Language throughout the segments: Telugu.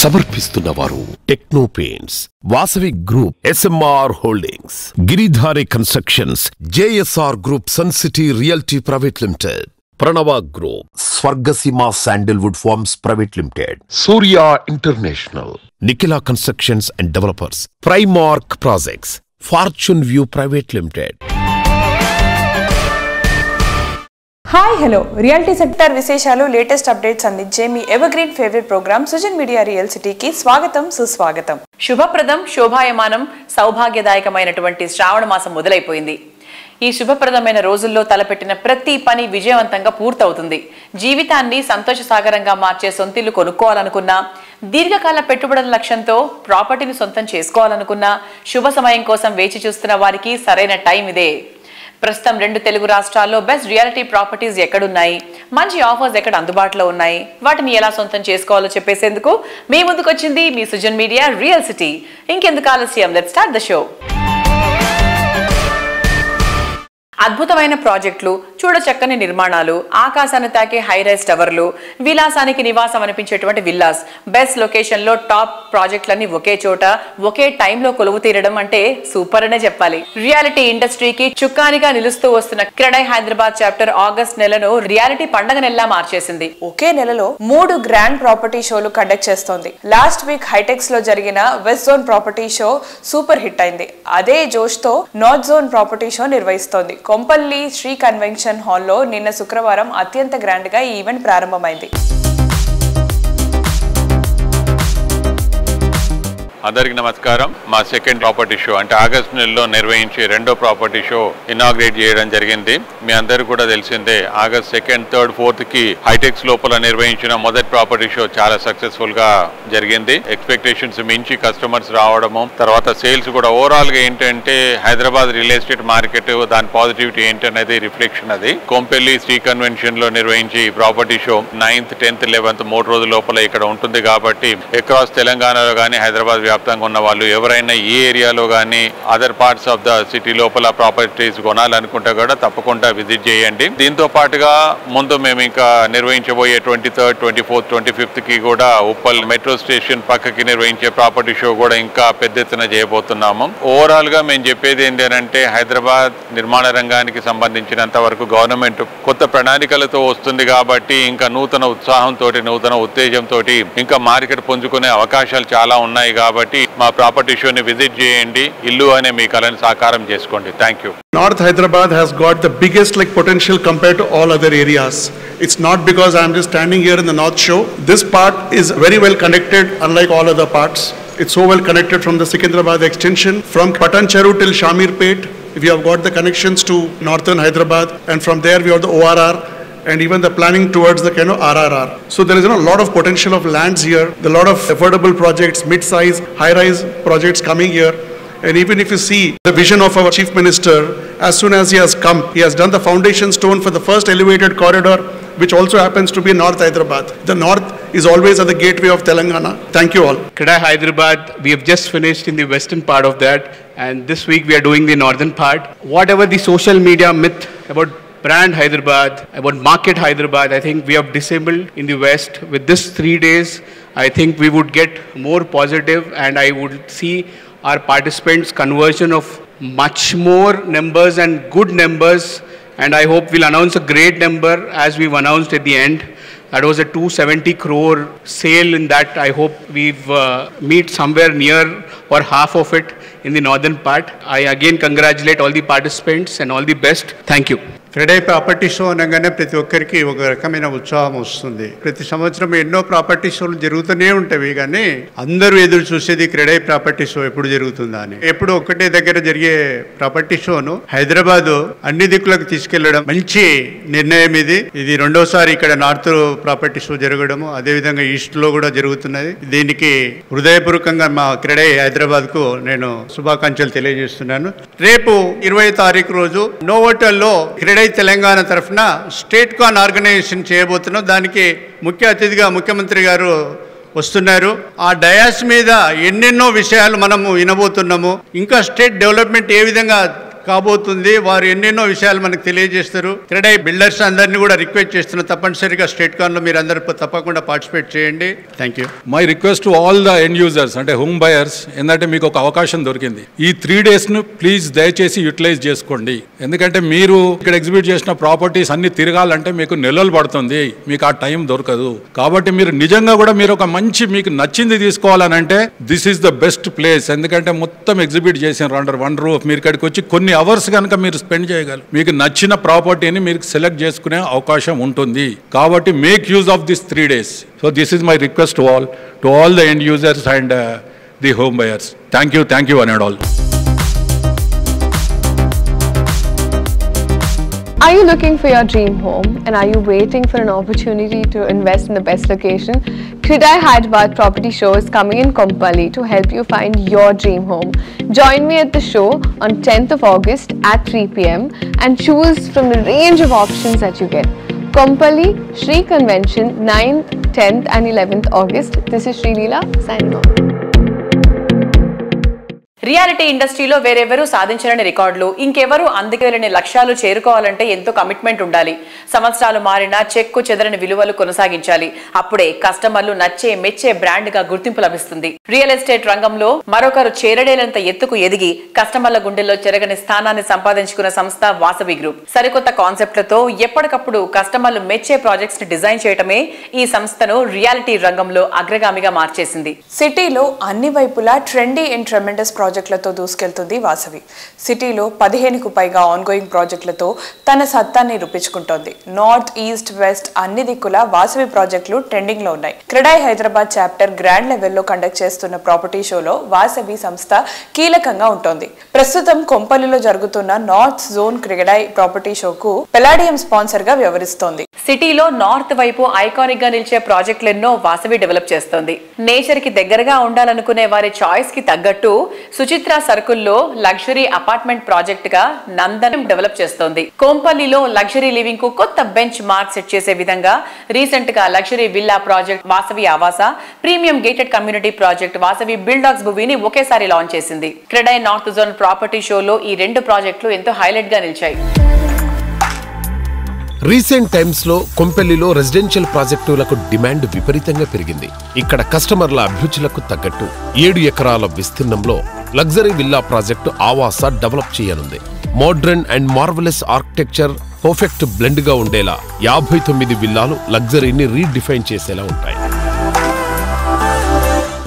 సమర్పిస్తున్నవారు Techno Paints, Vasavi group, SMR holdings, Giridhari constructions, JSR group, Sun City realty private limited, Pranava group, Swargaseema sandalwood farms private limited, Surya international, Nikhila constructions and developers, Primark projects, Fortune View private limited. Hi hello, reality sector విశేషాలు, లేటెస్ట్ అప్డేట్స్ అందించే మీ evergreen favourite programme Sujan media real సిటీకి స్వాగతం, సుస్వాగతం. శుభప్రదం, శోభాయమానం, సౌభాగ్యదాయకమైనటువంటి శ్రావణ మాసం మొదలైపోయింది. ఈ శుభప్రదమైన రోజుల్లో తలపెట్టిన ప్రతి పని విజయవంతంగా పూర్తవుతుంది. జీవితాన్ని సంతోషసాగరంగా మార్చే సొంతిల్లు కొనుక్కోవాలనుకున్నా, దీర్ఘకాల పెట్టుబడుల లక్ష్యంతో ప్రాపర్టీని సొంతం చేసుకోవాలనుకున్నా, శుభ సమయం కోసం వేచి చూస్తున్న వారికి సరైన టైం ఇదే. ప్రస్తుతం 2 తెలుగు రాష్ట్రాల్లో బెస్ట్ రియాలిటీ ప్రాపర్టీస్ ఎక్కడున్నాయి, మంచి ఆఫర్స్ ఎక్కడ అందుబాటులో ఉన్నాయి, వాటిని ఎలా సొంతం చేసుకోవాలో చెప్పేసేందుకు మీ ముందుకు వచ్చింది మీ సుజన్ మీడియా రియల్ సిటీ. ఇంకెందుకు ఆలస్యం, లెట్స్ స్టార్ట్ ద షో. అద్భుతమైన ప్రాజెక్టులు, చూడచక్కని నిర్మాణాలు, ఆకాశాన్ని తాకే హైరైజ్ టవర్లు, విలాసానికి నివాసం అనిపించేటువంటి విల్లాస్, బెస్ట్ లొకేషన్లో టాప్ ప్రాజెక్టులన్నీ ఒకే చోట ఒకే టైంలో కొలువు తీరడం అంటే సూపర్ అనే చెప్పాలి. రియాలిటీ ఇండస్ట్రీకి చుక్కానిగా నిలుస్తూ వస్తున్న క్రెడై హైదరాబాద్ చాప్టర్ ఆగస్ట్ నెలను రియాలిటీ పండగ నెలలా మార్చేసింది. ఒకే నెలలో 3 గ్రాండ్ ప్రాపర్టీ షోలు కండక్ట్ చేస్తోంది. లాస్ట్ వీక్ హైటెక్స్ లో జరిగిన west zone property show super hit అయింది. అదే జోష్ తో నార్త్ జోన్ ప్రాపర్టీ షో నిర్వహిస్తోంది. కొంపల్లి శ్రీ కన్వెన్షన్ హాల్లో నిన్న శుక్రవారం అత్యంత గ్రాండ్ గా ఈ ఈవెంట్ ప్రారంభమైంది. అందరికి నమస్కారం. మా సెకండ్ ప్రాపర్టీ షో అంటే ఆగస్టు నెలలో నిర్వహించే 2వ ప్రాపర్టీ షో ఇనాగ్రేట్ చేయడం జరిగింది. మీ అందరూ కూడా తెలిసిందే, ఆగస్ట్ 2, 3, 4 కి హైటెక్స్ లోపల నిర్వహించిన మొదటి ప్రాపర్టీ షో చాలా సక్సెస్ఫుల్ గా జరిగింది. ఎక్స్పెక్టేషన్స్ మించి కస్టమర్స్ రావడము, తర్వాత సేల్స్ కూడా ఓవరాల్ గా ఏంటంటే హైదరాబాద్ రియల్ ఎస్టేట్ మార్కెట్ దాని పాజిటివిటీ ఏంటనేది రిఫ్లెక్షన్. అది కొంపెల్లి శ్రీ కన్వెన్షన్ లో నిర్వహించి property show 9th, 10th, 11th 3 రోజుల లోపల ఇక్కడ ఉంటుంది కాబట్టి అక్రాస్ తెలంగాణలో కానీ హైదరాబాద్ వ్యాప్తంగా ఉన్న వాళ్ళు ఎవరైనా ఈ ఏరియాలో కానీ other parts of the city లోపల ప్రాపర్టీస్ కొనాలనుకుంటే కూడా తప్పకుండా విజిట్ చేయండి. దీంతో పాటుగా ముందు మేము ఇంకా నిర్వహించబోయే 23rd, 24th, 25th కి కూడా ఉప్పల్ మెట్రో స్టేషన్ పక్కకి నిర్వహించే ప్రాపర్టీ షో కూడా ఇంకా పెద్ద ఎత్తున చేయబోతున్నాము. ఓవరాల్ గా మేము చెప్పేది ఏంటంటే హైదరాబాద్ నిర్మాణ రంగానికి సంబంధించినంత వరకు గవర్నమెంట్ కొత్త ప్రణాళికలతో వస్తుంది కాబట్టి ఇంకా నూతన ఉత్సాహంతో, నూతన ఉత్తేజంతో ఇంకా మార్కెట్ పుంజుకునే అవకాశాలు చాలా ఉన్నాయి కాబట్టి మా ప్రాపర్టీ షోని విజిట్ చేయండి. ఇల్లు అనే మీ కళని సాకారం చేసుకోండి. Thank you. North Hyderabad has got the biggest potential compared to all other areas. It's not because I am just standing here in the North Shore. This part is very well connected, unlike all other parts. It's so well connected from the Secunderabad extension, from Patancheru till Shamirpet. We have got the connections to Northern Hyderabad, and from there we have the ORR. And even the planning towards the RRR. So there is a lot of potential of lands here, a lot of affordable projects, mid-size, high-rise projects coming here. And even if you see the vision of our Chief Minister, as soon as he has come, he has done the foundation stone for the first elevated corridor, which also happens to be North Hyderabad. The North is always at the gateway of Telangana. Thank you all. Credai Hyderabad, we have just finished in the western part of that, and this week we are doing the northern part. Whatever the social media myth about brand Hyderabad, about market Hyderabad, I think we have disabled in the West. With this 3 days, I think we would get more positive, and I would see our participants conversion of much more numbers and good numbers, and I hope we'll announce a great number as we've announced at the end. That was a 270 crore sale. In that, I hope we've meet somewhere near or half of it in the northern part. I again congratulate all the participants and all the best. Thank you. CREDAI property show అనగానే ప్రతి ఒక్కరికి ఒక రకమైన ఉత్సాహం వస్తుంది. ప్రతి సంవత్సరం ఎన్నో ప్రాపర్టీ షోలు జరుగుతూనే ఉంటాయి, కానీ అందరూ ఎదురు చూసేది క్రెడై ప్రాపర్టీ షో ఎప్పుడు జరుగుతుందా అని. ఎప్పుడు ఒకటే దగ్గర జరిగే ప్రాపర్టీ షోను హైదరాబాద్ అన్ని దిక్కులకు తీసుకెళ్లడం మంచి నిర్ణయం. ఇది 2వసారి ఇక్కడ నార్త్ ప్రాపర్టీ షో జరగడము, అదేవిధంగా ఈస్ట్ లో కూడా జరుగుతున్నది. దీనికి హృదయపూర్వకంగా మా క్రెడై హైదరాబాద్ కు నేను శుభాకాంక్షలు తెలియజేస్తున్నాను. రేపు 20వ తారీఖు రోజు నోవోటల్లో క్రెడై తెలంగాణ తరఫున స్టేట్ కాన్ ఆర్గనైజేషన్ చేయబోతున్నాం. దానికి ముఖ్య అతిథిగా ముఖ్యమంత్రి గారు వస్తున్నారు. ఆ డయాస్ మీద ఎన్నెన్నో విషయాలు మనము వినబోతున్నాము. ఇంకా స్టేట్ డెవలప్మెంట్ ఏ విధంగా కాబోతుంది. వారు ఎన్నెన్నో విషయాలు మనకు తెలియజేస్తారు. క్రెడై బిల్డర్స్ అందరినీ కూడా రిక్వెస్ట్ చేస్తున్నా, తప్పనిసరిగా స్టేట్ కాన్లో మీరు అందరూ తప్పకుండా పార్టిసిపేట్ చేయండి. Thank you. My request to all the end users అంటే హోమ్ బయర్స్, ఏంటంటే మీకు ఒక అవకాశం దొరికింది. ఈ 3 డేస్ను ప్లీజ్ దయచేసి యూటిలైజ్ చేసుకోండి. ఎందుకంటే మీరు ఇక్కడ ఎగ్జిబిట్ చేసిన ప్రాపర్టీస్ అన్ని తిరగాలంటే మీకు నెలలు పడుతుంది, మీకు ఆ టైం దొరకదు. కాబట్టి మీరు నిజంగా కూడా మీరు ఒక మంచి మీకు నచ్చింది తీసుకోవాలనంటే this is the best place. ఎందుకంటే మొత్తం ఎగ్జిబిట్ చేసిన అండర్ వన్ రూఫ్. మీరు ఇక్కడికి వచ్చి కొన్ని అవర్స్ కనుక మీరు స్పెండ్ చేయగలరు, మీకు నచ్చిన ప్రాపర్టీని మీరు సెలెక్ట్ చేసుకునే అవకాశం ఉంటుంది. కాబట్టి make use of this 3 days. So this is my request to all the end users and the home buyers. Thank you one and all. Are you looking for your dream home and are you waiting for an opportunity to invest in the best location? Credai Hyderabad Property Show is coming in Kompally to help you find your dream home. Join me at the show on 10th of August at 3 p.m. and choose from the range of options that you get. Kompally Shri Convention 9th, 10th and 11th August. This is Sri Leela signing off. Reality ఇండస్ట్రీలో వేరెవరూ సాధించలేని రికార్డులు, ఇంకెవరూ అందుకెళ్ళని లక్ష్యాలు చేరుకోవాలంటే ఎంతో కమిట్మెంట్ ఉండాలి. సంవత్సరాలు మారినా చెక్కు చెదరని విలువలు కొనసాగించాలి. అప్పుడే కస్టమర్లు నచ్చే మెచ్చే బ్రాండ్ గా గుర్తింపు లభిస్తుంది. రియల్ ఎస్టేట్ రంగంలో మరొకరు చేరడేలంత ఎత్తుకు ఎదిగి కస్టమర్ల గుండెల్లో చెరగని స్థానాన్ని సంపాదించుకున్న సంస్థ వాసవి గ్రూప్. సరికొత్త కాన్సెప్ట్లతో ఎప్పటికప్పుడు కస్టమర్లు మెచ్చే ప్రాజెక్ట్స్ ని డిజైన్ చేయటమే ఈ సంస్థను రియాలిటీ రంగంలో అగ్రగామిగా మార్చేసింది. సిటీలో అన్ని వైపులా ట్రెండీ అండ్ ట్రెమెండస్ ప్రాజెక్టులతో దూసుకెళ్తుంది వాసవి. సిటీలో 15కు పైగా ఆన్గోయింగ్ ప్రాజెక్టులతో తన సత్తాన్ని రూపించుకుంటోంది. నార్త్, ఈస్ట్, వెస్ట్ అన్ని దిక్కులా వాసవి ప్రాజెక్టులు ట్రెండింగ్ లో ఉన్నాయి. క్రెడై హైదరాబాద్ చాప్టర్ గ్రాండ్ లెవెల్లో కండక్ట్ చేస్తున్న ప్రాపర్టీ షోలో వాసవి సంస్థ కీలకంగా ఉంటుంది. ప్రస్తుతం కొంపల్లిలో జరుగుతున్న నార్త్ జోన్ క్రెడై ప్రాపర్టీ షోకు పెలాడియం స్పాన్సర్ గా వ్యవహరిస్తోంది. సిటీలో నార్త్ వైపు ఐకానిక్ గా నిలిచే ప్రాజెక్టులెన్నో వాసవి డెవలప్ చేస్తోంది. నేచర్ కి దగ్గరగా ఉండాలనుకునే వారి చాయిస్ కి తగ్గట్టు సుచిత్ర సర్కిల్లో లగ్జరీ అపార్ట్మెంట్ ప్రాజెక్ట్ గా నందనం డెవలప్ చేస్తోంది. కొంపల్లిలో లగ్జరీ లివింగ్ కు కొత్త బెంచ్ మార్క్ సెట్ చేసే విధంగా రీసెంట్ గా luxury villa project Vasavi Avasa, premium gated community project Vasavi Buildax భూమిని ఒకేసారి లాంచ్ చేసింది. క్రెడై నార్త్ జోన్ ప్రాపర్టీ షోలో ఈ 2 ప్రాజెక్టులు ఎంతో హైలైట్ గా నిలిచాయి. రీసెంట్ టైమ్స్ లో కొంపెల్లిలో రెసిడెన్షియల్ ప్రాజెక్టులకు డిమాండ్ విపరీతంగా పెరిగింది. ఇక్కడ కస్టమర్ల అభిరుచులకు తగ్గట్టు 7 ఎకరాల విస్తీర్ణంలో లగ్జరీ విల్లా ప్రాజెక్టు ఆవాస డెవలప్ చేయనుంది. Modern and marvellous architecture perfect blend గా ఉండేలా 59 విల్లాలు లగ్జరీని రీడిఫైన్ చేసేలా ఉంటాయి.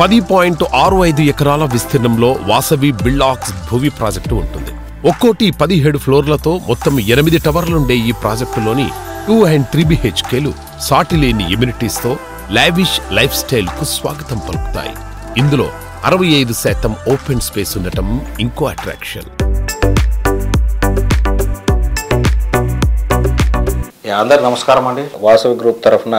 10.65 ఎకరాల విస్తీర్ణంలో వాసవి బిల్డాక్స్ భూమి ప్రాజెక్టు ఉంటుంది. ఒక్కోటి 17 ఫ్లోర్లతో మొత్తం 8 టవర్లుండే ఈ ప్రాజెక్టులోని 2 and 3 BHKలు సాటిలేని ఎమ్యూనిటీస్తో లావిష్ లైఫ్ స్టైల్ కు స్వాగతం పలుకుతాయి. ఇందులో 65% ఓపెన్ స్పేస్ ఉండటం ఇంకో అట్రాక్షన్. అందరు నమస్కారం అండి. వాసవి గ్రూప్ తరఫున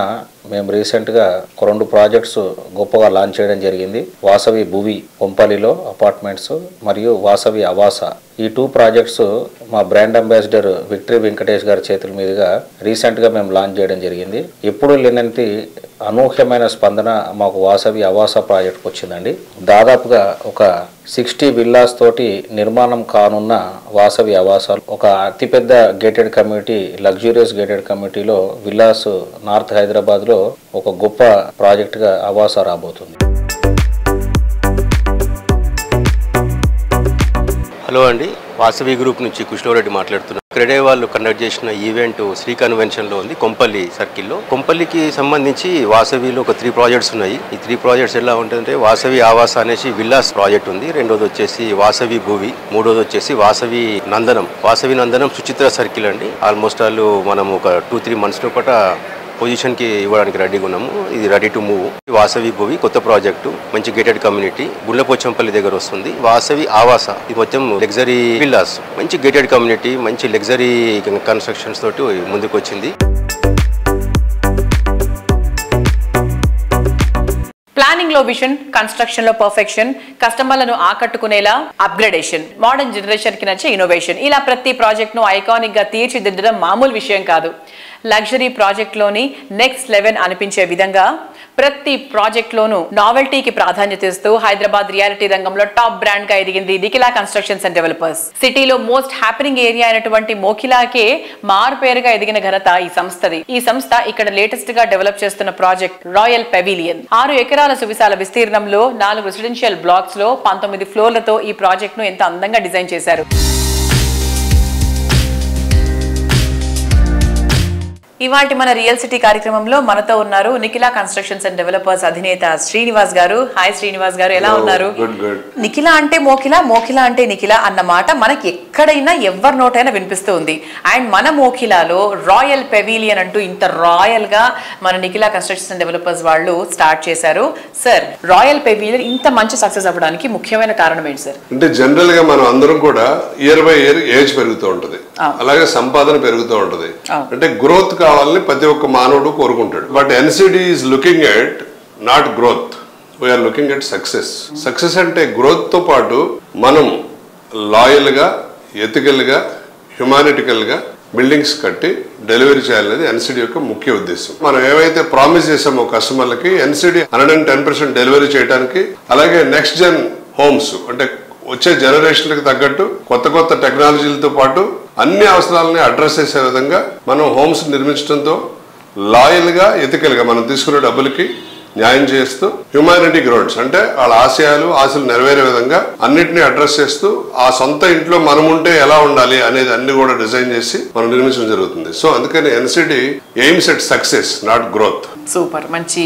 మేము రీసెంట్గా 2 ప్రాజెక్ట్స్ గొప్పగా లాంచ్ చేయడం జరిగింది. వాసవి భూవి కొంపల్లిలో అపార్ట్మెంట్స్ మరియు వాసవి ఆవాస. ఈ 2 ప్రాజెక్ట్స్ మా బ్రాండ్ అంబాసిడర్ విక్టరీ వెంకటేష్ గారి చేతుల మీదుగా రీసెంట్గా మేము లాంచ్ చేయడం జరిగింది. ఎప్పుడు లేనంత అనూహ్యమైన స్పందన మాకు వాసవి ఆవాస ప్రాజెక్ట్కి వచ్చిందండి. దాదాపుగా ఒక 60 విల్లాస్ తోటి నిర్మాణం కానున్న వాసవి ఆవాస ఒక అతిపెద్ద గేటెడ్ కమ్యూనిటీ, లగ్జూరియస్ గేటెడ్ కమ్యూనిటీలో విల్లాస్ నార్త్ హైదరాబాద్లో ఒక గొప్ప ప్రాజెక్టుగా ఆవాస రాబోతుంది. హలో అండి, వాసవి గ్రూప్ నుంచి కృష్ణారెడ్డి మాట్లాడుతున్నాను. క్రెడై వాళ్ళు కండక్ట్ చేసిన ఈవెంట్ శ్రీ కన్వెన్షన్లో ఉంది కొంపల్లి సర్కిల్లో. కొంపల్లికి సంబంధించి వాసవిలో ఒక 3 ప్రాజెక్ట్స్ ఉన్నాయి. ఈ 3 ప్రాజెక్ట్స్ ఎలా ఉంటుందంటే వాసవి ఆవాస అనేసి విల్లాస్ ప్రాజెక్ట్ ఉంది, రెండోది వచ్చేసి వాసవి భూవి, మూడోది వచ్చేసి వాసవి నందనం. వాసవి నందనం సుచిత్ర సర్కిల్ అండి. ఆల్మోస్ట్ వాళ్ళు మనం ఒక 2-3 మంత్స్ లోపల పొజిషన్కి ఇవ్వడానికి రెడీగా ఉన్నాము. ఇది ready to move. Vasavi Bhuvi కొత్త ప్రాజెక్టు, మంచి గేటెడ్ కమ్యూనిటీ గుండ్లపోచంపల్లి దగ్గర వస్తుంది. వాసవి ఆవాస ఇది మొత్తం లగ్జరీ విల్లాస్, మంచి గేటెడ్ కమ్యూనిటీ, మంచి లగ్జరీ కన్స్ట్రక్షన్స్ తోటి ముందుకు వచ్చింది. ప్లానింగ్ లో విజన్, కన్స్ట్రక్షన్ లో పర్ఫెక్షన్, కస్టమర్లను ఆకట్టుకునేలా అప్గ్రేడేషన్, మోడర్న్ జనరేషన్ కి నచ్చే ఇన్నోవేషన్, ఇలా ప్రతి ప్రాజెక్ట్ ను ఐకానిక్ గా తీర్చిదిద్దడం మామూలు విషయం కాదు. లగ్జరీ ప్రాజెక్ట్ లోని నెక్స్ట్ లెవెల్ అనిపించే విధంగా ప్రతి ప్రాజెక్ట్ లోనూ నావెల్టీకి ప్రాధాన్యత ఇస్తూ హైదరాబాద్ రియాలిటీ రంగంలో టాప్ బ్రాండ్ గా ఎదిగింది నిఖిలా కన్స్ట్రక్షన్స్ అండ్ డెవలపర్స్. సిటీలో మోస్ట్ హ్యాపెనింగ్ ఏరియా అయినటువంటి మోఖిలాకే మారు పేరుగా ఎదిగిన ఘనత ఈ సంస్థది. ఈ సంస్థ ఇక్కడ లేటెస్ట్ గా డెవలప్ చేస్తున్న ప్రాజెక్ట్ రాయల్ పెవిలియన్ 6 ఎకరాల సువిశాల విస్తీర్ణంలో 4 రెసిడెన్షియల్ బ్లాక్స్ లో 19 ఫ్లోర్లతో ఈ ప్రాజెక్ట్ ను ఎంత అందంగా డిజైన్ చేశారు. ఇవాల్టి మన రియల్ సిటీ కార్యక్రమంలో మనతో ఉన్నారు నిఖిలా కన్స్ట్రక్షన్స్ అండ్ డెవలపర్స్ అధినేత శ్రీనివాస్ గారు. హాయ్ శ్రీనివాస్ గారు, ఎలా ఉన్నారు? నిఖిలా అంటే మోఖిలా, మోఖిలా అంటే నిఖిలా అన్న మాట మనకి ఎక్కడైనా ఎవరి నోటైనా వినిపిస్తూ ఉంది. అండ్ మన మోఖిలాలో రాయల్ పెవిలియన్ అంటూ ఇంత రాయల్ గా మన నిఖిలా కన్స్ట్రక్షన్స్ అండ్ డెవలపర్స్ వాళ్ళు స్టార్ట్ చేశారు. సార్, రాయల్ పెవిలియన్ ఇంత మంచి సక్సెస్ అవ్వడానికి ముఖ్యమైన కారణం ఏంటి సార్? అంటే జనరల్ గా మనం అందరం కూడా ఇయర్ బై ఇయర్ ఏజ్ పెరుగుతూ ఉంటది, అలాగే సంపాదన పెరుగుతూ ఉంటది. అంటే గ్రోత్ కావాలని ప్రతి ఒక్క మానవుడు కోరుకుంటాడు. But NCD is looking at not growth, we are looking at success. Success అంటే గ్రోత్ తో పాటు మనం లాయల్ గా, ఎథికల్ గా, హ్యుమానిటికల్ గా బిల్డింగ్స్ కట్టి డెలివరీ చేయాలనేది ఎన్సిడి యొక్క ముఖ్య ఉద్దేశం. మనం ఏవైతే ప్రామిస్ చేసామో కస్టమర్లకి ఎన్సిడి 110% డెలివరీ చేయడానికి, అలాగే నెక్స్ట్ జెన్ హోమ్స్ అంటే వచ్చే జనరేషన్లకు తగ్గట్టు కొత్త కొత్త టెక్నాలజీలతో పాటు అన్ని అవసరాలని అడ్రస్ చేసే విధంగా మనం హోమ్స్ నిర్మించడంతో లాయల్ గా, ఎథికల్ గా మనం తీసుకునే డబ్బులకి న్యాయం చేస్తూ హ్యుమానిటీ గ్రోడ్స్ అంటే వాళ్ళ ఆశలు నెరవేరే విధంగా అన్నిటినీ అడ్రస్ చేస్తూ ఆ సొంత ఇంట్లో మనం ఉంటే ఎలా ఉండాలి అనేది అన్ని కూడా డిజైన్ చేసి మనం నిర్మించడం జరుగుతుంది. సో అందుకని NCD AIIMS at success not growth. Super, మంచి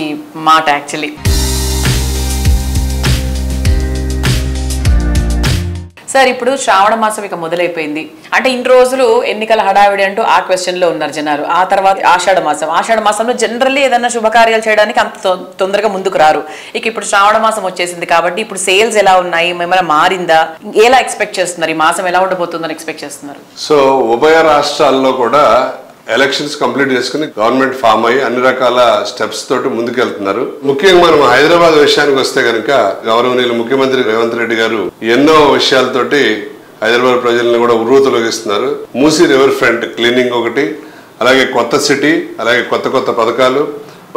మాట యాక్చువల్లీ. సార్, ఇప్పుడు శ్రావణ మాసం ఇక మొదలైపోయింది. అంటే ఇన్ని రోజులు ఎన్నికల హడావిడి అంటూ ఆ క్వశ్చన్ లో ఉన్నారు జనాలు. ఆ తర్వాత ఆషాఢ మాసంలో జనరల్లీ ఏదైనా శుభకార్యాలు చేయడానికి అంత తొందరగా ముందుకు రారు. ఇక ఇప్పుడు శ్రావణ మాసం వచ్చేసింది కాబట్టి ఇప్పుడు సేల్స్ ఎలా ఉన్నాయి, ఏమైనా మారిందా, ఎలా ఎక్స్పెక్ట్ చేస్తున్నారు, ఈ మాసం ఎలా ఉండబోతుందని ఎక్స్పెక్ట్ చేస్తున్నారు? సో ఉభయ రాష్ట్రాల్లో కూడా ఎలక్షన్స్ కంప్లీట్ చేసుకుని గవర్నమెంట్ ఫామ్ అయ్యి అన్ని రకాల స్టెప్స్ తోటి ముందుకెళ్తున్నారు. ముఖ్యంగా మనం హైదరాబాద్ విషయానికి వస్తే కనుక గౌరవనీయులు ముఖ్యమంత్రి రేవంత్ రెడ్డి గారు ఎన్నో విషయాలతోటి హైదరాబాద్ ప్రజలను కూడా ఉర్రూతొలగిస్తున్నారు. మూసీ రివర్ ఫ్రంట్ క్లీనింగ్ ఒకటి, అలాగే కొత్త సిటీ, అలాగే కొత్త కొత్త పథకాలు.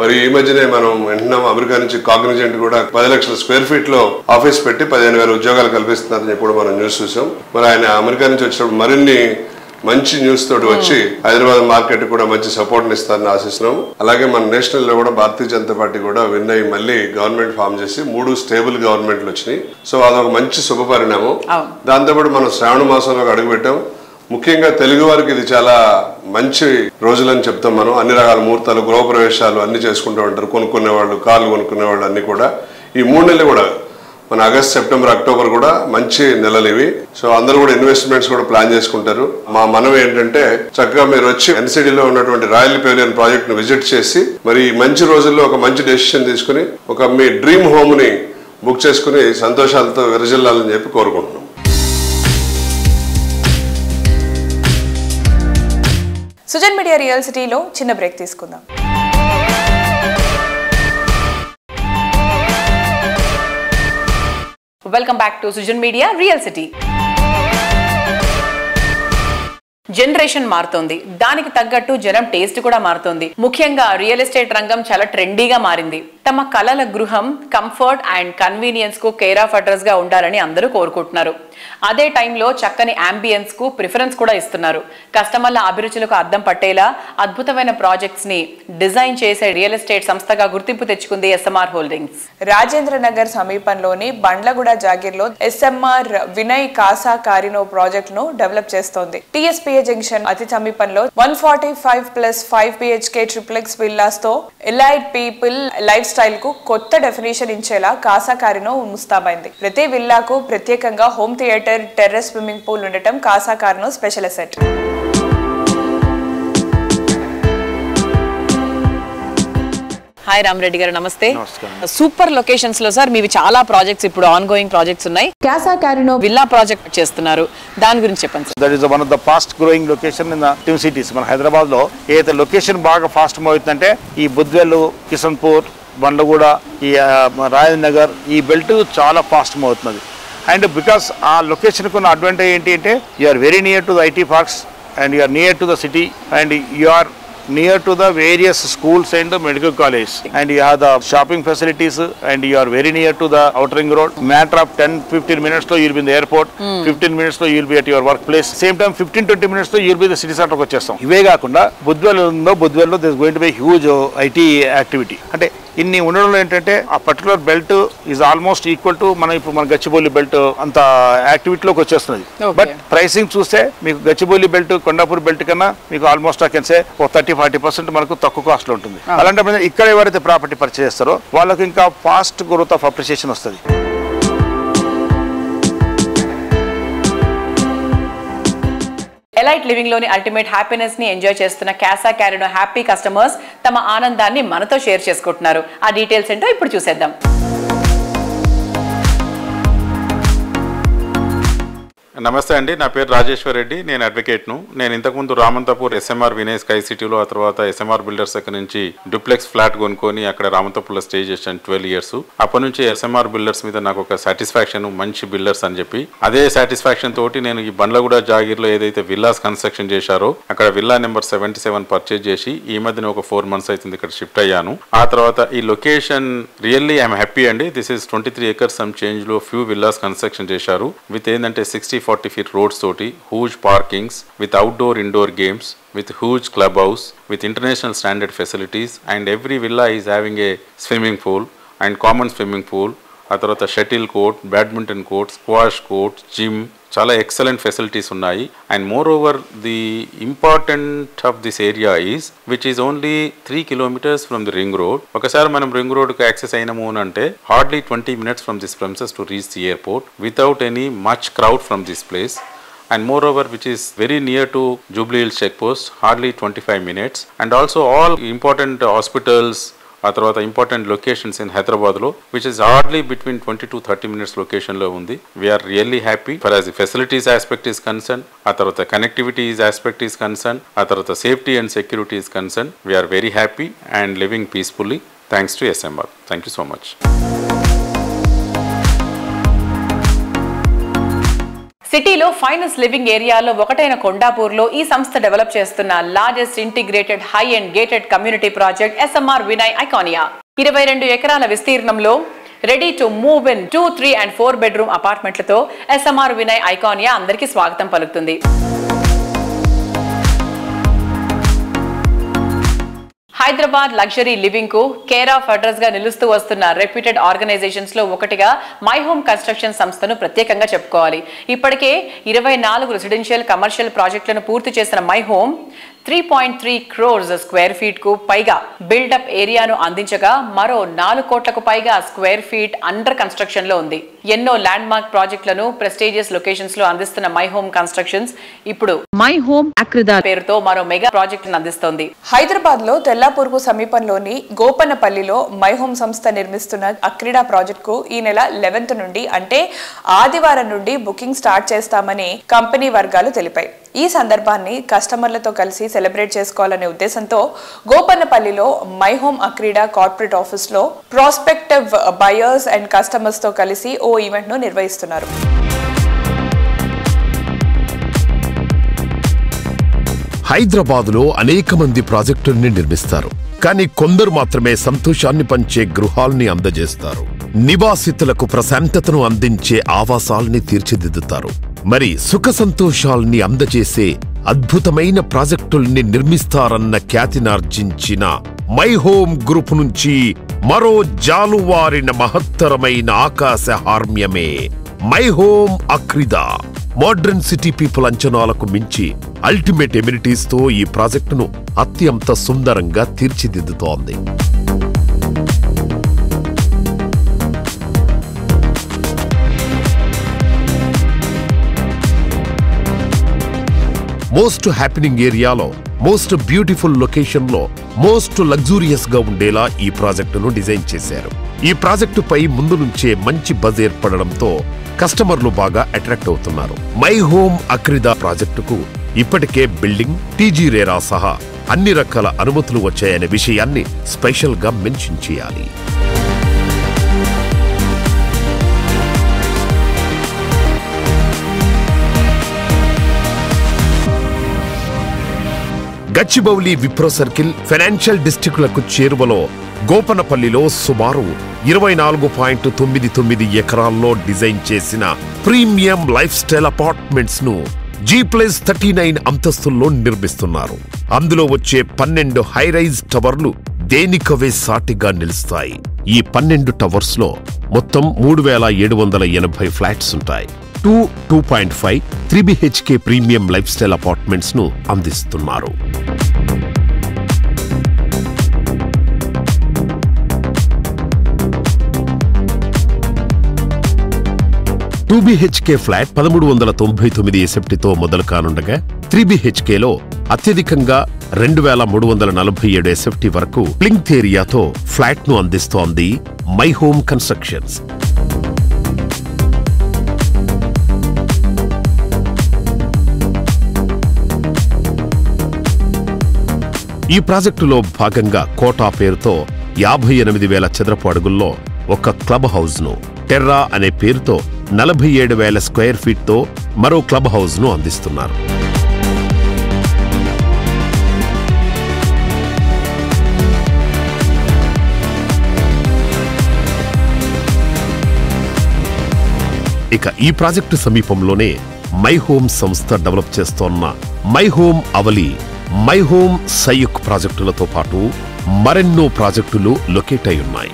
మరి ఈ మధ్యనే మనం వింటున్నాం అమెరికా నుంచి కాగ్నిజెంట్ కూడా 10 లక్షల స్క్వేర్ ఫీట్ లో ఆఫీస్ పెట్టి 15,000 ఉద్యోగాలు కల్పిస్తున్నారని కూడా మనం న్యూస్ చూసాం. మరి ఆయన అమెరికా నుంచి వచ్చినప్పుడు మరిన్ని మంచి న్యూస్ తోటి వచ్చి హైదరాబాద్ మార్కెట్ కూడా మంచి సపోర్ట్ ఇస్తారని ఆశిస్తున్నాం. అలాగే మన నేషనల్ లో కూడా భారతీయ జనతా పార్టీ కూడా విన్ అయ్యి మళ్ళీ గవర్నమెంట్ ఫామ్ చేసి 3 స్టేబుల్ గవర్నమెంట్లు వచ్చినాయి. సో అదొక మంచి శుభ పరిణామం. దాంతోపాటు మనం శ్రావణ మాసంలో అడుగుపెట్టాం. ముఖ్యంగా తెలుగు వారికి ఇది చాలా మంచి రోజులని చెప్తాం మనం. అన్ని రకాల ముహూర్తాలు, గృహప్రవేశాలు అన్ని చేసుకుంటూ ఉంటారు. కొనుక్కునే వాళ్ళు, కార్లు కొనుక్కునే వాళ్ళు అన్ని కూడా. ఈ 3 నెలలు కూడా మన ఆగస్ట్, సెప్టెంబర్, అక్టోబర్ కూడా మంచి నెలలు ఇవి. సో అందరూ కూడా ఇన్వెస్ట్మెంట్స్ కూడా ప్లాన్ చేసుకుంటారు. మా మనవి ఏంటంటే చక్కగా మీరు వచ్చి ఎన్సిడిలో ఉన్నటువంటి రాయల్ పెవిలియన్ ప్రాజెక్ట్ ను విజిట్ చేసి మరి మంచి రోజుల్లో ఒక మంచి డెసిషన్ తీసుకుని ఒక మీ డ్రీమ్ హోమ్ ని బుక్ చేసుకుని సంతోషాలతో విరజిల్లాలని చెప్పి కోరుకుంటున్నాం. సుజన్ మీడియా రియల్ సిటీలో చిన్న బ్రేక్ తీసుకుందాం. Welcome back to Sujan media real city. Generation మారుతోంది, దానికి తగ్గట్టు జనం టేస్ట్ కూడా మారుతోంది. ముఖ్యంగా రియల్ ఎస్టేట్ రంగం చాలా ట్రెండీగా మారింది. తమ కలల గృహం కంఫర్ట్ అండ్ కన్వీనియన్స్ కు కేర్ ఆఫ్ అడ్రస్ గా ఉండాలని అందరూ కోరుకుంటున్నారు. అదే టైంలో చక్కని అంబియన్స్ కు ప్రిఫరెన్స్ కూడా ఇస్తున్నారు. కస్టమర్ల అభిరుచులకు అద్దం పట్టేలా అద్భుతమైన ప్రాజెక్ట్స్ ని డిజైన్ చేసే రియల్ ఎస్టేట్ సంస్థగా గుర్తింపు తెచ్చుకుంది ఎస్ఎంఆర్ హోల్డింగ్స్. రాజేంద్ర నగర్ సమీపంలోని బండ్లగూడ జాగీర్లో ఎస్ఎంఆర్ వినయ్ కాసా కారినో ప్రాజెక్ట్ ను డెవలప్ చేస్తోంది. టీఎస్పీఏ జంక్షన్ అతి సమీపంలో 145+5 BHK ట్రిప్లెక్స్ విల్లాస్ తో ఎలైట్ పీపుల్ లైఫ్ స్టైల్ కు కొత్త డెఫినేషన్ ఇచ్చేలా కాసా కారినో ముస్తాబైంది. ప్రతి విల్లాకు ప్రత్యేకంగా home theatre, terrace swimming pool ఉండటం Kasa కారినో special asset. Hi Rama Reddy గారు, నమస్తే. సూపర్ లొకేషన్స్ లో సార్ మీవి చాలా ప్రాజెక్ట్స్ ఇప్పుడు ఆన్ గోయింగ్ ప్రాజెక్ట్స్ ఉన్నాయి. కాసా కారినో విల్లా ప్రాజెక్ట్ చేస్తున్నారు, దాని గురించి చెప్పండి sir. That is one of the fast growing location in the twin cities. మన హైదరాబాద్ లో ఏదైతే లొకేషన్ బాగా ఫాస్ట్ మూవ్ అవుతుందంటే ఈ బుద్వేలు, కిషన్పూర్, బండ్లగూడ, ఈ రాజేంద్ర నగర్, ఈ బెల్ట్ చాలా ఫాస్ట్ మూవ్ అవుతుంది. అండ్ బికాస్ ఆ లొకేషన్కి ఉన్న అడ్వాంటేజ్ ఏంటి అంటే you are very near to the IT parks and you are near to the city and you are near to the various schools and the medical college, and you have the shopping facilities, and you are very near to the outer ring road. Matter of 10-15 minutes you will be in the airport, 15 minutes you will be at your workplace. Same time 15-20 minutes you will be the city center ku vachestam. Ive gaakunda Budwell there is going to be a huge IT activity. అంటే ఇన్ని ఉండడంలో ఏంటంటే ఆ particular belt is almost equal to మన ఇప్పుడు మన గచ్చిబౌలి బెల్ట్ అంత యాక్టివిటీలోకి వచ్చేస్తున్నది. బట్ ప్రైసింగ్ చూస్తే మీకు గచ్చిబౌలి బెల్ట్ కొండాపూర్ బెల్ట్ కన్నా మీకు ఆల్మోస్ట్ కెన్సే 30-40% మనకు తక్కువ కాస్ట్ లో ఉంటుంది. అలాంటప్పుడు ఇక్కడ ఎవరైతే ప్రాపర్టీ పర్చేస్ చేస్తారో వాళ్ళకి ఇంకా ఫాస్ట్ గ్రోత్ ఆఫ్ అప్రిషియేషన్ వస్తుంది. ఎలైట్ లివింగ్ లోని అల్టిమేట్ హ్యాపీనెస్ ని ఎంజాయ్ చేస్తున్న క్యాసా క్యారినో హ్యాపీ కస్టమర్స్ తమ ఆనందాన్ని మనతో షేర్ చేసుకుంటున్నారు. ఆ డీటెయిల్స్ ఏంటో ఇప్పుడు చూసేద్దాం. నమస్తే అండి, నా పేరు రాజేశ్వర్ రెడ్డి, నేను అడ్వకేట్ను. నేను ఇంతకుముందు రామంతపూర్ ఎస్ఎంఆర్ వినయ్ స్కై సిటీలో, ఆ తర్వాత ఎస్ఎంఆర్ బిల్డర్స్ దగ్గర నుంచి డూప్లెక్స్ ఫ్లాట్ కొనుక్కొని అక్కడ రామంతపూర్లో స్టే చేశాను 12 years. అప్పటి నుంచి ఎస్ఎంఆర్ బిల్డర్స్ మీద నాకు ఒక సాటిస్ఫాక్షన్, మంచి బిల్డర్స్ అని చెప్పి అదే సాటిస్ఫాక్షన్ తోటి నేను ఈ బండ్లగూడ జాగీర్లో ఏదైతే విల్లాస్ కన్స్ట్రక్షన్ చేశారో అక్కడ విల్లా నెంబర్ 77 పర్చేజ్ చేసి ఈ మధ్యన ఒక 4 months అవుతుంది ఇక్కడ షిఫ్ట్ అయ్యాను. ఆ తర్వాత ఈ లొకేషన్ రియల్లీ ఐఎమ్ హ్యాపీ అండి. This is 23 acres some change లో ఫ్యూ విల్లాస్ కన్స్ట్రక్షన్ చేశారు విత్ ఏంటంటే 60-40 feet roads toti, huge parkings with outdoor indoor games, with huge clubhouse, with international standard facilities, and every villa is having a swimming pool and common swimming pool, ఆ తర్వాత shuttle court, badminton court, squash court, gym, చాలా ఎక్సలెంట్ ఫెసిలిటీస్ ఉన్నాయి. And more over the important of this area is which is only 3 kilometers from the ring road. ఒకసారి మనం రింగ్ రోడ్కి యాక్సెస్ అయినాము అంటే hardly 20 minutes from this premises to reach the airport without any much crowd from this place. And moreover, which is very near to Jubilee Hills checkpost, hardly 25 minutes. And also all important hospitals, ఆ తర్వాత ఇంపార్టెంట్ లొకేషన్స్ ఇన్ హైదరాబాద్లో which is hardly between 20 to 30 minutes లొకేషన్లో ఉంది. We are really happy for as the facilities aspect is concern, ఆ తర్వాత కనెక్టివిటీ ఆస్పెక్ట్ ఈస్ కన్సర్న్, ఆ తర్వాత safety and security is concern. We are very happy and living peacefully thanks to SMR. Thank you so much. సిటీలో ఫైనెస్ట్ లివింగ్ ఏరియాలో ఒకటైన కొండాపూర్లో ఈ సంస్థ డెవలప్ చేస్తున్న largest integrated high and gated community project SMR Vinay Iconia 22 acres విస్తీర్ణంలో ready to move in 2, 3 and 4 bedroom అపార్ట్మెంట్లతో ఎస్ఎంఆర్ వినయ్ ఐకానియా అందరికీ స్వాగతం పలుకుతుంది. హైదరాబాద్ లగ్జరీ లివింగ్ కు కేర్ ఆఫ్ అడ్రస్ గా నిలుస్తూ వస్తున్న రెప్యూటెడ్ ఆర్గనైజేషన్స్ లో ఒకటిగా మై హోమ్ కన్స్ట్రక్షన్ సంస్థను ప్రత్యేకంగా చెప్పుకోవాలి. ఇప్పటికే 24 రెసిడెన్షియల్ కమర్షియల్ ప్రాజెక్టులను పూర్తి చేసిన my home 3.3 crores square feet కు పైగా బిల్డప్ ఏరియాను అందించగా మరో 4 కోట్లకు పైగా స్క్వేర్ ఫీట్ అండర్ కన్స్ట్రక్షన్ లో ఉంది. ఎన్నో ల్యాండ్ మార్క్ ప్రాజెక్టులను ప్రెస్టీజియస్ లొకేషన్స్ లో అందిస్తున్న మై హోమ్ కన్స్ట్రక్షన్స్ ఇప్పుడు మై హోమ్ అక్రిదా పేరుతో మరో మెగా ప్రాజెక్ట్ అందిస్తోంది. హైదరాబాద్ లో తెల్లాపూర్ కు సమీపంలోని గోపన్నపల్లిలో మై హోమ్ సంస్థ నిర్మిస్తున్న అక్రిడా ప్రాజెక్ట్ కు ఈ నెల 11th నుండి అంటే ఆదివారం నుండి బుకింగ్ స్టార్ట్ చేస్తామని కంపెనీ వర్గాలు తెలిపాయి. ఈ సందర్భాన్ని కస్టమర్లతో కలిసి సెలబ్రేట్ చేసుకోవాలనే ఉద్దేశంతో గోపన్నపల్లిలో మై హోమ్ అక్రిడా కార్పొరేట్ ఆఫీస్ లో ప్రాస్పెక్టివ్ బయర్స్ అండ్ కస్టమర్స్ తో కలిసి ఓ ఈవెంట్ ను నిర్వహిస్తున్నారు. హైదరాబాద్ లో అనేక మంది ప్రాజెక్టుల్ని నిర్మిస్తారు, కానీ కొందరు మాత్రమే సంతోషాన్ని పంచే గృహాల్ని అందజేస్తారు. నివాసితులకు ప్రశాంతతను అందించే ఆవాసాల్ని తీర్చిదిద్దుతారు. మరి సుఖ సంతోషాల్ని అందజేసే అద్భుతమైన ప్రాజెక్టుల్ని నిర్మిస్తారన్న ఖ్యాతినార్జించిన మై హోమ్ గ్రూప్ నుంచి మరో జాలువారిన మహత్తరమైన ఆకాశ హార్మ్యమే My Home Akrida. Modern city people అంచనాలకు మించి అల్టిమేట్ ఎమ్యూనిటీస్ తో ఈ ప్రాజెక్టును అత్యంత సుందరంగా తీర్చిదిద్దుతోంది. మోస్ట్ హ్యాపెనింగ్ ఏరియాలో, మోస్ట్ బ్యూటిఫుల్ లొకేషన్ లో, మోస్ట్ లగ్జూరియస్ గా ఉండేలా ఈ ప్రాజెక్టును డిజైన్ చేశారు. ఈ ప్రాజెక్టుపై ముందు నుంచే మంచి బజ్ ఏర్పడడంతో కస్టమర్లు బాగా అట్రాక్ట్ అవుతున్నారు. మై హోమ్ అక్రిదా ప్రాజెక్టుకు ఇప్పటికే బిల్డింగ్, టీజీ రేరా సహా అన్ని రకాల అనుమతులు వచ్చాయనే విషయాన్ని స్పెషల్ గా మెన్షన్ చేయాలి. గచ్చిబౌలి విప్రో సర్కిల్ ఫైనాన్షియల్ డిస్ట్రిక్టులకు చేరువలో గోపనపల్లిలో సుమారు 24.99 ఎకరాల్లో డిజైన్ చేసిన ప్రీమియం లైఫ్ స్టైల్ అపార్ట్మెంట్స్ ను G+39 అంతస్తుల్లో నిర్మిస్తున్నారు. అందులో వచ్చే 12 హైరైజ్ టవర్లు దేనికవే సాటిగా నిలుస్తాయి. ఈ 12 టవర్స్ లో మొత్తం 3780 ఫ్లాట్స్ ఉంటాయి. 2.5 3BHK premium life style apartments ను అందిస్తున్నారు. BHK ఫ్లాట్ 1399 ఎసెప్టితో మొదలు కానుండగా 3BHKలో అత్యధికంగా 2347 ఎసెప్టి వరకు ప్లింత్ ఏరియాతో ఫ్లాట్ ను అందిస్తోంది మై హోమ్ కన్స్ట్రక్షన్స్. ఈ ప్రాజెక్టులో భాగంగా కోటా పేరుతో 58,000 చదరపు అడుగుల్లో ఒక క్లబ్ హౌస్ ను, టెర్రా అనే పేరుతో 47,000 స్క్వేర్ ఫీట్ తో మరో క్లబ్ హౌస్ ను అందిస్తున్నారు. ఇక ఈ ప్రాజెక్టు సమీపంలోనే మై హోమ్ సంస్థ డెవలప్ చేస్తోన్న my home అవలి, my home Sayuk ప్రాజెక్టులతో పాటు మరెన్నో ప్రాజెక్టులు లొకేట్ అయి ఉన్నాయి.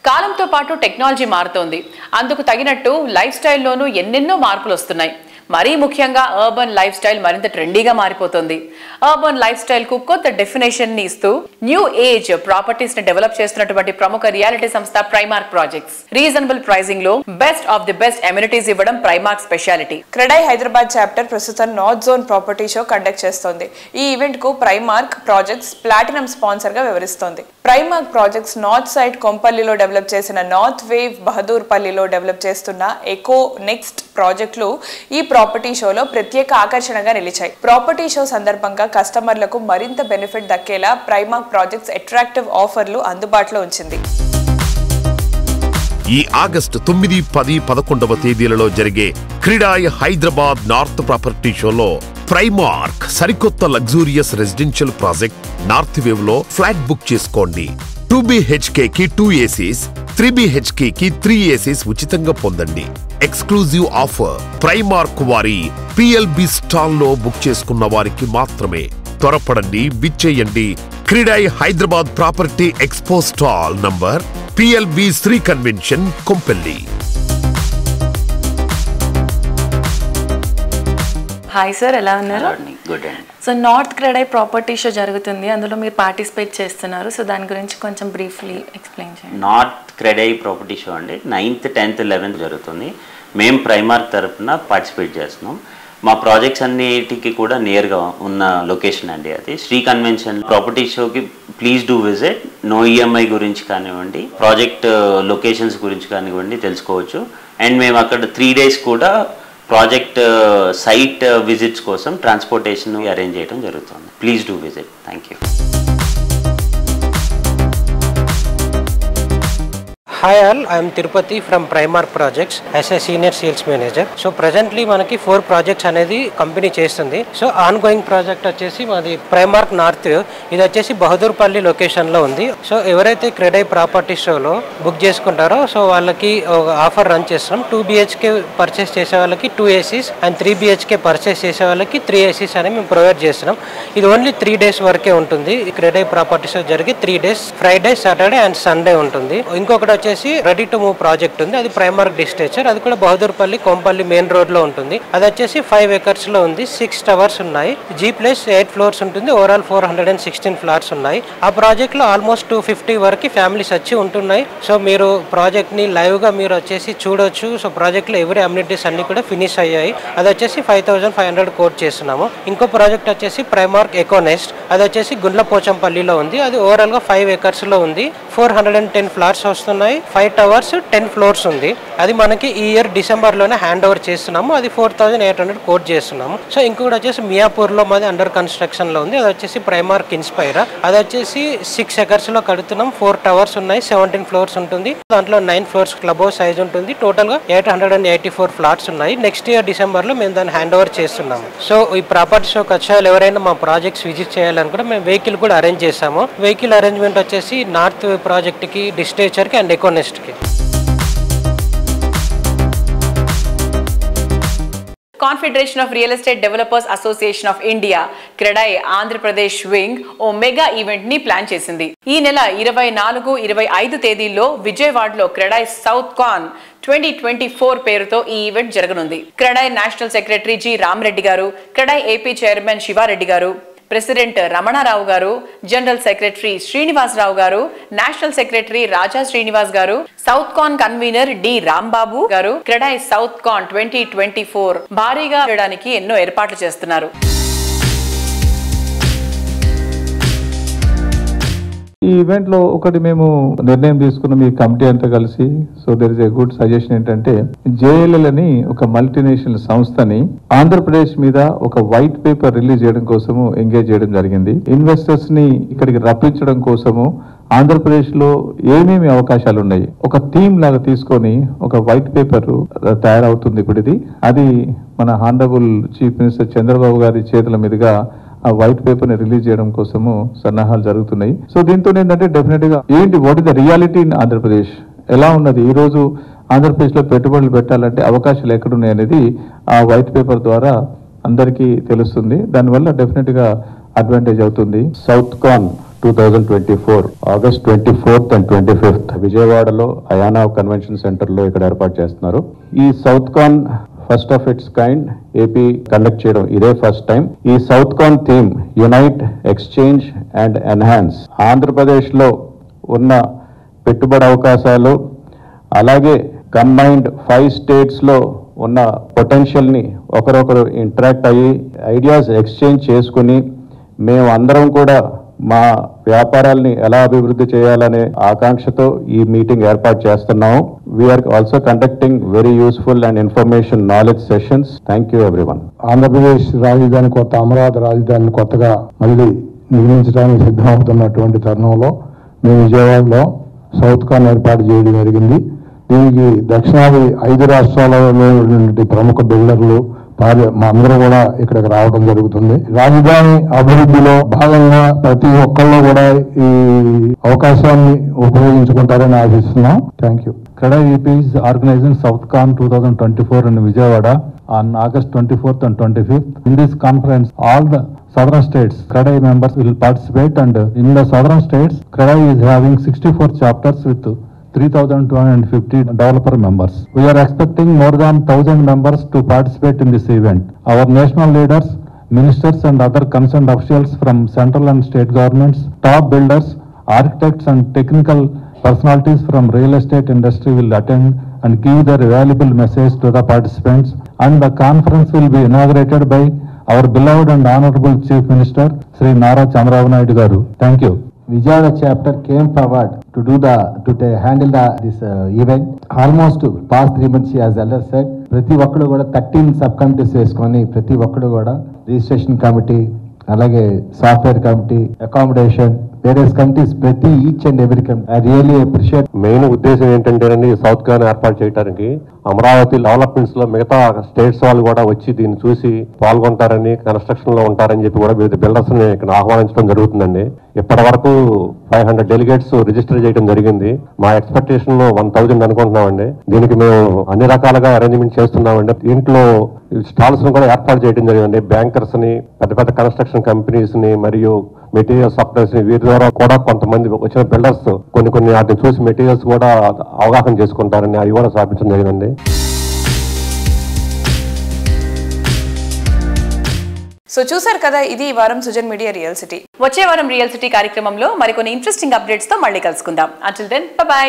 కాలంతో పాటు టెక్నాలజీ మారుతోంది. అందుకు తగినట్టు లైఫ్ స్టైల్లోనూ ఎన్నెన్నో మార్పులు వస్తున్నాయి. మరీ ముఖ్యంగా అర్బన్ లైఫ్ స్టైల్ మరింత ట్రెండీగా మారిపోతుంది. అర్బన్ లైఫ్ స్టైల్ కు కొత్త డెఫినేషన్ ని ఇస్తూ న్యూ ఏజ్ ప్రాపర్టీస్ ని డెవలప్ చేస్తున్నటువంటి ప్రముఖ రియాలిటీ సంస్థ ప్రైమార్క్ ప్రాజెక్ట్స్. రీజనబుల్ ప్రైసింగ్ లో best of the best amenities ఇవ్వడం Primark speciality. CREDAI Hyderabad chapter ప్రస్తుతం north zone property show conduct చేస్తోంది. ఈ ఈవెంట్ కు ప్రైమార్క్ ప్రాజెక్ట్స్ ప్లాటినం స్పాన్సర్ గా వ్యవహరిస్తోంది. ప్రైమార్క్ ప్రాజెక్ట్స్ నార్త్ సైడ్ కొంపల్లిలో డెవలప్ చేసిన నార్త్ వేవ్ బహదూర్ పల్లిలో డెవలప్ చేస్తున్న ఎకో నెక్స్ట్ ప్రాజెక్టులు ఈ ప్రాపర్టీ షోలో ప్రత్యేక ఆకర్షణగా నిలిచాయి. ప్రాపర్టీ షో సందర్భంగా కస్టమర్లకు మరింత బెనిఫిట్ దక్కేలా ప్రైమార్క్ ప్రాజెక్ట్స్ అట్రాక్టివ్ ఆఫర్లు అందుబాటులో ఉంచింది. ఈ ఆగస్టు 9, 10, 11వ తేదీలలో జరిగే క్రీడాయ్ హైదరాబాద్ నార్త్ ప్రాపర్టీ షోలో ప్రైమార్క్ సరికొత్త luxurious residential project north wave లో ఫ్లాట్ బుక్ చేసుకోండి. 2BHK కి 2 ACs, 3BHK కి 3 ACs ఉచితంగా పొందండి. ఎక్స్క్లూజివ్ ఆఫర్ ప్రైమార్క్ వారి PLB స్టాల్ లో బుక్ చేసుకున్న వారికి మాత్రమే. త్వరపడండి, విచ్చేయండి. CREDAI Hyderabad property expo stall number PLB Shri convention Kompally. Hi sir, ఎలా ఉన్నారు? గుడ్ అండి. So north CREDAI property show జరుగుతుంది, అందులో మీరు పార్టిసిపేట్ చేస్తున్నారు. సో దాని గురించి కొంచెం బ్రీఫ్లీ ఎక్స్ప్లెయిన్ చేయండి. నార్త్ క్రెడై ప్రాపర్టీ షో అండి 9th, 10th, 11th జరుగుతుంది. మేము ప్రైమార్క్ తరఫున పార్టిసిపేట్ చేస్తున్నాం. మా ప్రాజెక్ట్స్ అన్నిటికీ కూడా నియర్గా ఉన్న లొకేషన్ అండి అది శ్రీ కన్వెన్షన్. ప్రాపర్టీ షోకి please do visit. No EMI గురించి కానివ్వండి, ప్రాజెక్ట్ లొకేషన్స్ గురించి కానివ్వండి తెలుసుకోవచ్చు. అండ్ మేము అక్కడ 3 days కూడా ప్రాజెక్ట్ సైట్ విజిట్స్ కోసం ట్రాన్స్పోర్టేషన్ అరేంజ్ చేయడం జరుగుతుంది. Please do visit. Thank you. Hi all, I am Tirupati from Primark Projects as a senior sales manager. So presently మనకి 4 projects అనేది కంపెనీ చేస్తుంది. సో ఆన్గోయింగ్ ప్రాజెక్ట్ వచ్చేసి మాది ప్రైమార్క్ నార్త్, ఇది వచ్చేసి బహదూర్పల్లి లొకేషన్లో ఉంది. సో ఎవరైతే క్రెడై ప్రాపర్టీ షోలో బుక్ చేసుకుంటారో సో వాళ్ళకి ఒక ఆఫర్ రన్ చేస్తున్నాం. 2BHK పర్చేస్ చేసే వాళ్ళకి 2 ACs అండ్ 3BHK పర్చేస్ చేసే వాళ్ళకి 3 ACs అని మేము ప్రొవైడ్ చేస్తున్నాం. ఇది ఓన్లీ 3 days వరకే ఉంటుంది. ఈ క్రెడై ప్రాపర్టీ షో జరిగి 3 days, Friday, Saturday and Sunday ఉంటుంది. ఇంకొకటి వచ్చేసి రెడీ టు మూవ్ ప్రాజెక్ట్ ఉంది, అది ప్రైమార్క్ డిస్టేచర్, అది కూడా బహదూర్పల్లి కొంపల్లి మెయిన్ రోడ్ లో ఉంటుంది. అది వచ్చేసి 5 acres లో ఉంది. 6 towers ఉన్నాయి. G+8 floors ఉంటుంది. ఓవరాల్ 416 ఫ్లాట్స్ ఉన్నాయి. ఆ ప్రాజెక్ట్ లో ఆల్మోస్ట్ 250 వరకు ఫ్యామిలీస్ వచ్చి ఉంటున్నాయి. సో మీరు ప్రాజెక్ట్ ని లైవ్ గా మీరు వచ్చేసి చూడొచ్చు. సో ప్రాజెక్ట్ లో ఎవరి అమ్యూనిటీస్ అన్ని కూడా ఫినిష్ అయ్యాయి. అది వచ్చేసి 5,500 కోట్ చేస్తున్నాము. ఇంకో ప్రాజెక్ట్ వచ్చేసి ప్రైమార్క్ ఎకో నెక్స్ట్, అది వచ్చేసి గుండ్లపోచంపల్లిలో ఉంది. అది ఓవరాల్ గా 5 acres లో ఉంది. 410 ఫ్లాట్స్ వస్తున్నాయి. 5 towers 10 floors ఉంది. అది మనకి ఈ ఇయర్ డిసెంబర్ లోనే హ్యాండ్ ఓవర్ చేస్తున్నాము. అది 4800 కోట్ చేస్తున్నాము. సో ఇంకొకటి వచ్చేసి మియాపూర్ లో మాది అండర్ కన్స్ట్రక్షన్ లో ఉంది. అది వచ్చేసి ప్రైమార్క్ ఇన్స్పైర్. అది వచ్చేసి 6 acres లో కడుతున్నాం. 4 towers ఉన్నాయి. 17 floors ఉంటుంది. దాంట్లో 9 floors క్లబ్ హౌస్ సైజ్ ఉంటుంది. టోటల్ గా 884 ఫ్లాట్స్ ఉన్నాయి. నెక్స్ట్ ఇయర్ డిసెంబర్ లో మేము దాన్ని హ్యాండ్ ఓవర్ చేస్తున్నాము. సో ఈ ప్రాపర్టీ షోకి వచ్చే వాళ్ళు ఎవరైనా మా ప్రాజెక్ట్స్ విజిట్ చేయాలనుకుంటే మేము వెహికల్ కూడా అరేంజ్ చేసాము. వెహికల్ అరేంజ్మెంట్ వచ్చేసి నార్త్ ప్రాజెక్ట్ కి, డిస్టేచర్ కి అండ్ ఎకోనెస్ట్ కి. Confederation of real estate developers association of India CREDAI Andhra Pradesh wing ఓ మెగా ఈవెంట్ ని ప్లాన్ చేసింది. ఈ నెల 24, 25 తేదీల్లో విజయవాడలో క్రెడాయ్ సౌత్ కాన్ 2024 పేరుతో ఈ ఈవెంట్ జరగనుంది. CREDAI national secretary G Rama Reddy గారు, క్రెడాయ్ ఏపీ చైర్మన్ శివారెడ్డి గారు, ప్రెసిడెంట్ రమణారావు గారు, జనరల్ సెక్రటరీ శ్రీనివాసరావు గారు, నేషనల్ సెక్రటరీ రాజా శ్రీనివాస్ గారు, సౌత్ కాన్ కన్వీనర్ డి రాంబాబు గారు క్రెడాయ్ సౌత్ కాన్ 2024 భారీగా చేయడానికి ఎన్నో ఏర్పాట్లు చేస్తున్నారు. ఈ ఈవెంట్లో ఒకటి మేము నిర్ణయం తీసుకున్నాం ఈ కమిటీ అంతా కలిసి. So there is a good suggestion ఏంటంటే జేఎల్ఎల్ అని ఒక మల్టీనేషనల్ సంస్థని ఆంధ్రప్రదేశ్ మీద ఒక వైట్ పేపర్ రిలీజ్ చేయడం కోసము ఎంగేజ్ చేయడం జరిగింది. ఇన్వెస్టర్స్ ని ఇక్కడికి రప్పించడం కోసము ఆంధ్రప్రదేశ్ లో ఏమేమి అవకాశాలు ఉన్నాయి ఒక థీమ్ లాగా తీసుకొని ఒక వైట్ పేపర్ తయారవుతుంది. ఇప్పుడు ఇది అది మన హానరబుల్ చీఫ్ మినిస్టర్ చంద్రబాబు గారి చేతుల మీదుగా ఆ వైట్ పేపర్ ని రిలీజ్ చేయడం కోసము సన్నాహాలు జరుగుతున్నాయి. సో దీంతో ఏంటంటే డెఫినెట్ గా ఏంటి what is the reality in Andhra Pradesh, ఎలా ఉన్నది ఈ రోజు ఆంధ్రప్రదేశ్ లో పెట్టుబడులు పెట్టాలంటే అవకాశాలు ఎక్కడున్నాయి అనేది ఆ వైట్ పేపర్ ద్వారా అందరికీ తెలుస్తుంది. దానివల్ల డెఫినెట్ గా అడ్వాంటేజ్ అవుతుంది. South can 2024 August 24th and 25th విజయవాడలో అయానా కన్వెన్షన్ సెంటర్ లో ఇక్కడ ఏర్పాటు చేస్తున్నారు. ఈ South Con first of its kind AP conduct చేయడం ఇదే ఫస్ట్ టైం. ఈ South Con theme unite, exchange and enhance. Andhra Pradesh లో ఉన్న పెట్టుబడి అవకాశాలు అలాగే కంబైన్డ్ 5 స్టేట్స్ లో ఉన్న పొటెన్షియల్ ని ఒకరొకరు ఇంటరాక్ట్ అయ్యి ఐడియాస్ ఎక్స్చేంజ్ చేసుకుని మేము అందరం కూడా మా వ్యాపారాల్ని ఎలా అభివృద్ధి చేయాలనే ఆకాంక్షతో ఈ మీటింగ్ ఏర్పాటు చేస్తున్నాము. We are also conducting very useful and information knowledge sessions. Thank you everyone. Andhra Pradesh రాజధాని కొత్త అమరావతి రాజధానిని కొత్తగా మళ్ళీ నిర్మించడానికి సిద్ధమవుతున్నటువంటి తరుణంలో మేము విజయవాడలో సౌత్ కాన్ ఏర్పాటు చేయడం జరిగింది. దీనికి దక్షిణాది 5 రాష్ట్రాలలో ఉన్నటువంటి ప్రముఖ బిల్డర్లు మా అందరూ కూడా ఇక్కడికి రావడం జరుగుతుంది. రాజధాని అభివృద్ధిలో భాగంగా ప్రతి ఒక్కళ్ళు కూడా ఈ అవకాశాన్ని ఉపయోగించుకుంటారని ఆశిస్తున్నాం. Thank you. CREDAI AP is organizing South Con 2024 in Vijayawada on August 24th and 25th. In this conference, all the southern states CREDAI members will participate, and in the southern states, CREDAI is having 64 chapters with 3,250 developer members. We are expecting more than 1,000 members to participate in this event. Our national leaders, ministers and other concerned officials from central and state governments, top builders, architects and technical personalities from real estate industry will attend and give their valuable message to the participants. And the conference will be inaugurated by our beloved and honorable Chief Minister, Sri Nara Chandrababu Naidu Garu. Thank you. Vijayawada chapter came forward to handle this event. Almost past 3 months, as Elder said, ప్రతి ఒక్కరు కూడా 13 సబ్ కమిటీస్ వేసుకొని ప్రతి ఒక్కరు కూడా రిజిస్ట్రేషన్ కమిటీ, అలాగే software committee, accommodation, various committees, ప్రతి each and every committee. I really appreciate. Main ఉద్దేశం ఏంటంటే సౌత్ కాన్ ఏర్పాటు చేయడానికి అమరావతి డెవలప్మెంట్స్ లో మిగతా స్టేట్స్ వాళ్ళు కూడా వచ్చి దీన్ని చూసి పాల్గొంటారని, కన్స్ట్రక్షన్ లో ఉంటారని చెప్పి కూడా వివిధ బిల్డర్స్ ని ఇక్కడ ఆహ్వానించడం జరుగుతుందండి. ఇప్పటి వరకు 500 డెలిగేట్స్ రిజిస్టర్ చేయడం జరిగింది. మా ఎక్స్పెక్టేషన్ 1000 అనుకుంటున్నామండి. దీనికి మేము అన్ని రకాలుగా అరేంజ్మెంట్ చేస్తున్నామండి. దీంట్లో స్టాల్స్ ను కూడా ఏర్పాటు చేయడం జరిగింది. బ్యాంకర్స్ ని, పెద్ద పెద్ద కన్స్ట్రక్షన్ కంపెనీస్ ని మరియు మెటీరియల్ సప్లైస్ ని, వీరి ద్వారా కూడా కొంతమంది వచ్చిన బిల్డర్స్ కొన్ని వాటిని చూసి మెటీరియల్స్ కూడా అవగాహన చేసుకుంటారని అవి కూడా స్థాపించడం జరిగిందండి. సో చూసారు కదా, ఇది ఈ వారం సుజన్ మీడియా రియల్ సిటీ. వచ్చే వారం రియల్ సిటీ కార్యక్రమంలో మరికొన్ని ఇంట్రెస్టింగ్ అప్డేట్స్ తో మళ్ళీ కలుసుకుందాం. Until then, bye by.